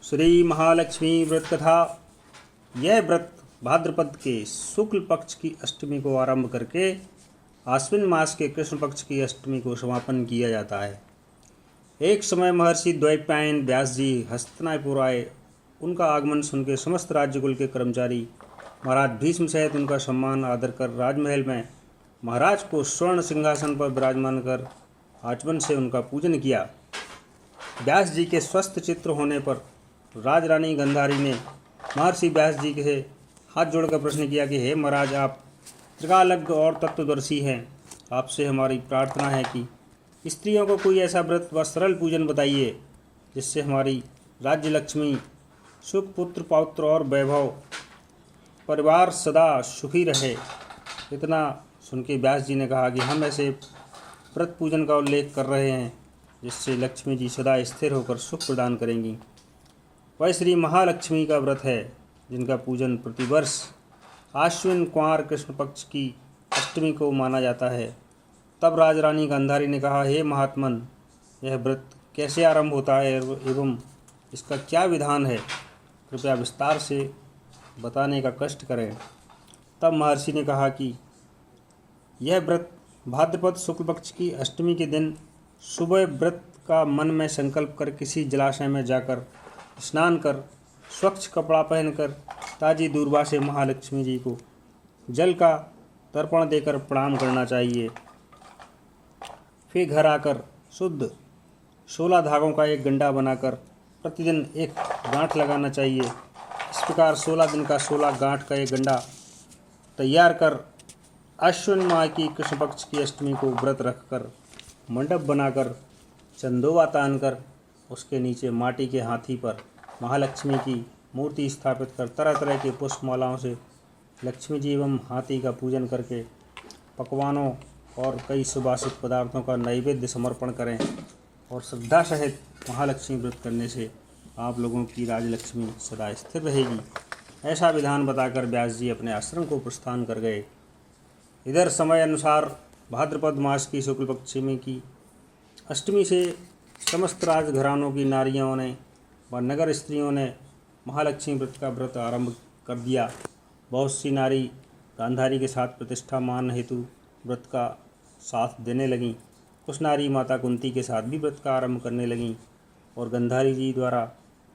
श्री महालक्ष्मी व्रत कथा। यह व्रत भाद्रपद के शुक्ल पक्ष की अष्टमी को आरंभ करके आश्विन मास के कृष्ण पक्ष की अष्टमी को समापन किया जाता है। एक समय महर्षि द्वैपायन व्यास जी हस्तिनापुर आए। उनका आगमन सुनकर समस्त राज्यकुल के कर्मचारी महाराज भीष्म सहित उनका सम्मान आदर कर राजमहल में महाराज को स्वर्ण सिंहासन पर विराजमान कर आचमन से उनका पूजन किया। व्यास जी के स्वस्थ चित्र होने पर राजरानी गंधारी ने महर्षि व्यास जी से हाथ जोड़कर प्रश्न किया कि हे महाराज, आप त्रिकालज्ञ और तत्वदर्शी हैं। आपसे हमारी प्रार्थना है कि स्त्रियों को कोई ऐसा व्रत व सरल पूजन बताइए जिससे हमारी राज्य लक्ष्मी, सुख, पुत्र पौत्र और वैभव परिवार सदा सुखी रहे। इतना सुन के व्यास जी ने कहा कि हम ऐसे व्रत पूजन का उल्लेख कर रहे हैं जिससे लक्ष्मी जी सदा स्थिर होकर सुख प्रदान करेंगी। वह श्री महालक्ष्मी का व्रत है जिनका पूजन प्रतिवर्ष आश्विन कुंवर कृष्ण पक्ष की अष्टमी को माना जाता है। तब राजरानी गांधारी ने कहा, हे महात्मन, यह व्रत कैसे आरंभ होता है एवं इसका क्या विधान है? कृपया विस्तार से बताने का कष्ट करें। तब महर्षि ने कहा कि यह व्रत भाद्रपद शुक्ल पक्ष की अष्टमी के दिन सुबह व्रत का मन में संकल्प कर किसी जलाशय में जाकर स्नान कर स्वच्छ कपड़ा पहनकर ताजी दूर्वा से महालक्ष्मी जी को जल का तर्पण देकर प्रणाम करना चाहिए। फिर घर आकर शुद्ध 16 धागों का एक गंडा बनाकर प्रतिदिन एक गांठ लगाना चाहिए। इस प्रकार 16 दिन का 16 गांठ का एक गंडा तैयार कर आश्विन माह की कृष्ण पक्ष की अष्टमी को व्रत रखकर मंडप बनाकर चंदोवा तानकर उसके नीचे माटी के हाथी पर महालक्ष्मी की मूर्ति स्थापित कर तरह तरह के पुष्पमालाओं से लक्ष्मी जी एवं हाथी का पूजन करके पकवानों और कई सुबासित पदार्थों का नैवेद्य समर्पण करें। और श्रद्धा सहित महालक्ष्मी व्रत करने से आप लोगों की राजलक्ष्मी सदा स्थिर रहेगी। ऐसा विधान बताकर व्यास जी अपने आश्रम को प्रस्थान कर गए। इधर समय अनुसार भाद्रपद मास की शुक्ल पक्षमी की अष्टमी से समस्त राजघरानों की नारियों ने व नगर स्त्रियों ने महालक्ष्मी व्रत का व्रत आरंभ कर दिया। बहुत सी नारी गांधारी के साथ प्रतिष्ठा मान हेतु व्रत का साथ देने लगीं। कुछ नारी माता कुंती के साथ भी व्रत का आरंभ करने लगीं और गांधारी जी द्वारा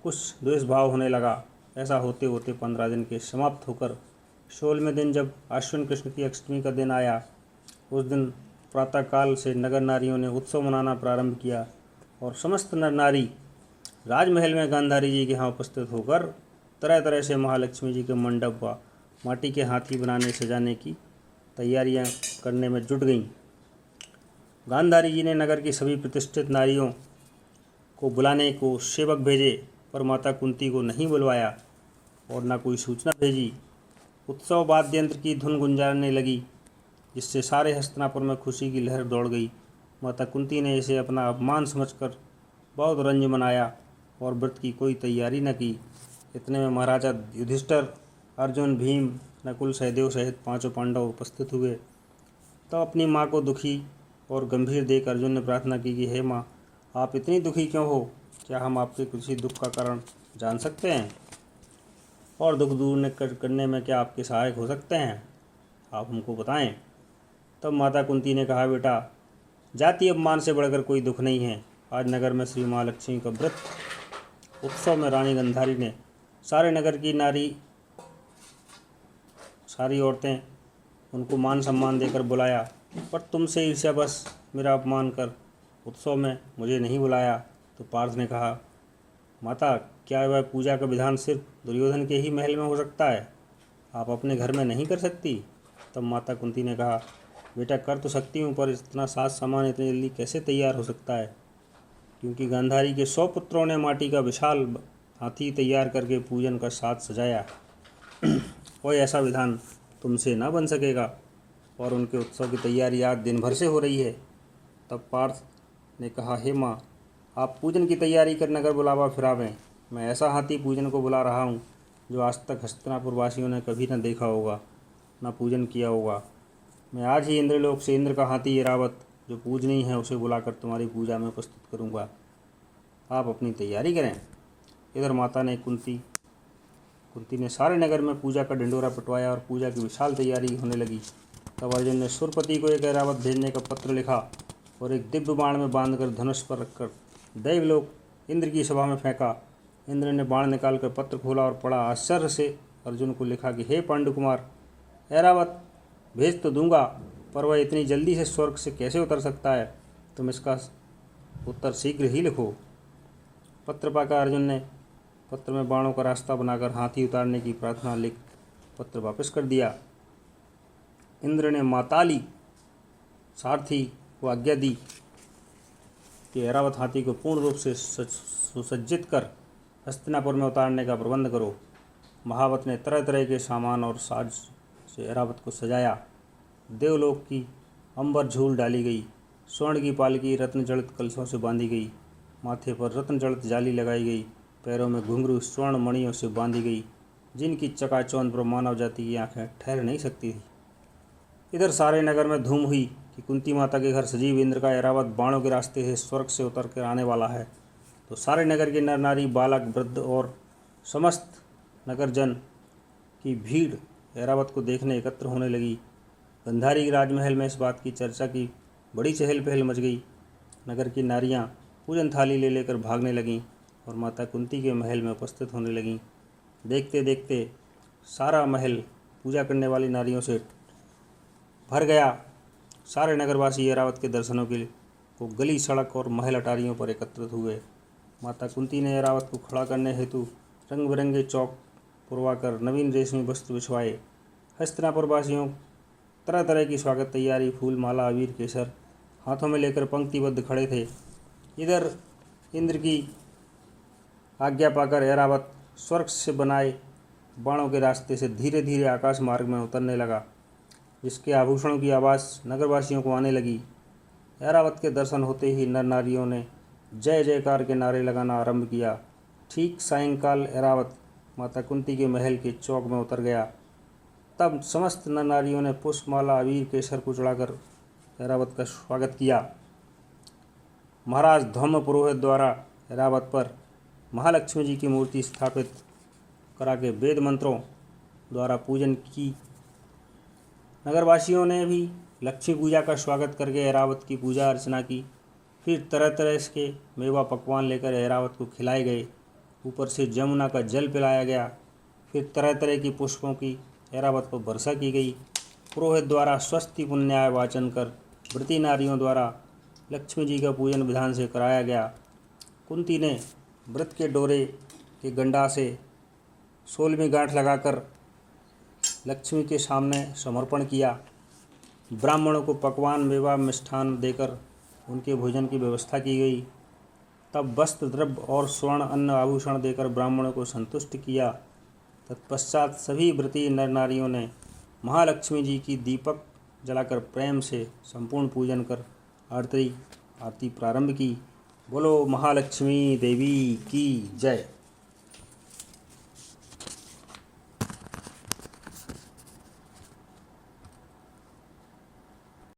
कुछ द्वेष भाव होने लगा। ऐसा होते होते 15 दिन के समाप्त होकर 16वें दिन जब आश्विन कृष्ण की अष्टमी का दिन आया, उस दिन प्रातःकाल से नगर नारियों ने उत्सव मनाना प्रारंभ किया और समस्त नर नारी राजमहल में गांधारी जी के यहाँ उपस्थित होकर तरह तरह से महालक्ष्मी जी के मंडप व माटी के हाथी बनाने सजाने की तैयारियां करने में जुट गईं। गांधारी जी ने नगर की सभी प्रतिष्ठित नारियों को बुलाने को सेवक भेजे, पर माता कुंती को नहीं बुलवाया और न कोई सूचना भेजी। उत्सव वाद्य यंत्र की धुन गुंजारने लगी, जिससे सारे हस्तिनापुर में खुशी की लहर दौड़ गई। माता कुंती ने इसे अपना अपमान समझकर बहुत रंज मनाया और व्रत की कोई तैयारी न की। इतने में महाराजा युधिष्ठिर, अर्जुन, भीम, नकुल, सहदेव सहित 5 पांडव उपस्थित हुए। तो अपनी माँ को दुखी और गंभीर देख अर्जुन ने प्रार्थना की कि हे माँ, आप इतनी दुखी क्यों हो? क्या हम आपके किसी दुख का कारण जान सकते हैं और दुख दूर करने में क्या आपके सहायक हो सकते हैं? आप हमको बताएं। तब माता कुंती ने कहा, बेटा, जाति अपमान से बढ़कर कोई दुख नहीं है। आज नगर में श्री महालक्ष्मी का व्रत उत्सव में रानी गंधारी ने सारे नगर की सारी औरतें उनको मान सम्मान देकर बुलाया, पर तुमसे ईर्ष्यावश मेरा अपमान कर उत्सव में मुझे नहीं बुलाया। तो पार्थ ने कहा, माता, क्या वह पूजा का विधान सिर्फ दुर्योधन के ही महल में हो सकता है? आप अपने घर में नहीं कर सकती? तब माता कुंती ने कहा, बेटा, कर तो सकती हूँ, पर इतना साज सामान इतनी जल्दी कैसे तैयार हो सकता है? क्योंकि गांधारी के 100 पुत्रों ने माटी का विशाल हाथी तैयार करके पूजन का साथ सजाया। कोई ऐसा विधान तुमसे न बन सकेगा और उनके उत्सव की तैयारी आज दिन भर से हो रही है। तब पार्थ ने कहा, हे माँ, आप पूजन की तैयारी कर नगर बुलावा फिरावें। मैं ऐसा हाथी पूजन को बुला रहा हूँ जो आज तक हस्तिनापुर वासियों ने कभी न देखा होगा, न पूजन किया होगा। मैं आज ही इंद्रलोक से इंद्र का हाथी ऐरावत जो पूजनीय है उसे बुलाकर तुम्हारी पूजा में उपस्थित करूँगा। आप अपनी तैयारी करें। इधर माता ने कुंती ने सारे नगर में पूजा का ढिंडोरा पिटवाया और पूजा की विशाल तैयारी होने लगी। तब अर्जुन ने सुरपति को एक ऐरावत भेजने का पत्र लिखा और एक दिव्य बाण में बांधकर धनुष पर रखकर दैवलोक इंद्र की सभा में फेंका। इंद्र ने बाण निकालकर पत्र खोला और पढ़ा। आश्चर्य से अर्जुन को लिखा कि हे पांडु कुमार, ऐरावत भेज तो दूंगा, पर वह इतनी जल्दी से स्वर्ग से कैसे उतर सकता है? तुम इसका उत्तर शीघ्र ही लिखो। पत्र पाकर अर्जुन ने पत्र में बाणों का रास्ता बनाकर हाथी उतारने की प्रार्थना लिख पत्र वापस कर दिया। इंद्र ने माताली सारथी को आज्ञा दी कि ऐरावत हाथी को पूर्ण रूप से सुसज्जित कर हस्तिनापुर में उतारने का प्रबंध करो। महावत ने तरह तरह के सामान और साज से ऐरावत को सजाया। देवलोक की अंबर झूल डाली गई। स्वर्ण की पालकी रत्न जड़ित कलशों से बांधी गई। माथे पर रत्न जड़ित जाली लगाई गई। पैरों में घुंघरू स्वर्ण मणियों से बांधी गई, जिनकी चकाचौंध पर मानव जाति की आंखें ठहर नहीं सकती थी। इधर सारे नगर में धूम हुई कि कुंती माता के घर सजीव इंद्र का ऐरावत बाणों के रास्ते से स्वर्ग से उतर कर आने वाला है। तो सारे नगर के नर नारी, बालक, वृद्ध और समस्त नगरजन की भीड़ ऐरावत को देखने एकत्र होने लगी। गंधारी राजमहल में इस बात की चर्चा की बड़ी चहल पहल मच गई। नगर की नारियां पूजन थाली ले लेकर भागने लगीं और माता कुंती के महल में उपस्थित होने लगीं। देखते देखते सारा महल पूजा करने वाली नारियों से भर गया। सारे नगरवासी ऐरावत के दर्शनों के को गली, सड़क और महल अटारियों पर एकत्रित हुए। माता कुंती ने ऐरावत को खड़ा करने हेतु रंग बिरंगे चौक पुरवाकर नवीन रेशमी वस्त्र बिछवाए। हस्तिनापुर वासियों तरह तरह की स्वागत तैयारी, फूल, माला, अबीर, केसर हाथों में लेकर पंक्तिबद्ध खड़े थे। इधर इंद्र की आज्ञा पाकर ऐरावत स्वर्ग से बनाए बाणों के रास्ते से धीरे धीरे आकाश मार्ग में उतरने लगा, जिसके आभूषणों की आवाज़ नगरवासियों को आने लगी। ऐरावत के दर्शन होते ही नर नारियों ने जय जयकार के नारे लगाना आरंभ किया। ठीक सायंकाल ऐरावत माता कुंती के महल के चौक में उतर गया। तब समस्त नर नारियों ने पुष्पमाला, अबीर, केसर को चढ़ाकर ऐरावत का स्वागत किया। महाराज धौम्य पुरोहित द्वारा ऐरावत पर महालक्ष्मी जी की मूर्ति स्थापित करा के वेद मंत्रों द्वारा पूजन की। नगरवासियों ने भी लक्ष्मी पूजा का स्वागत करके ऐरावत की पूजा अर्चना की। फिर तरह तरह के मेवा पकवान लेकर ऐरावत को खिलाए गए। ऊपर से जमुना का जल पिलाया गया। फिर तरह तरह की पुष्पों की ऐरावत पर वर्षा की गई। पुरोहित द्वारा स्वस्ति पुण्याय वाचन कर व्रती नारियों द्वारा लक्ष्मी जी का पूजन विधान से कराया गया। कुंती ने व्रत के डोरे के गंडा से 16वीं गांठ लगाकर लक्ष्मी के सामने समर्पण किया। ब्राह्मणों को पकवान, मेवा, मिष्ठान देकर उनके भोजन की व्यवस्था की गई। तब वस्त्र, द्रव्य और स्वर्ण, अन्न, आभूषण देकर ब्राह्मणों को संतुष्ट किया। तत्पश्चात सभी व्रती नर नारियों ने महालक्ष्मी जी की दीपक जलाकर प्रेम से संपूर्ण पूजन कर आरती प्रारंभ की। बोलो महालक्ष्मी देवी की जय।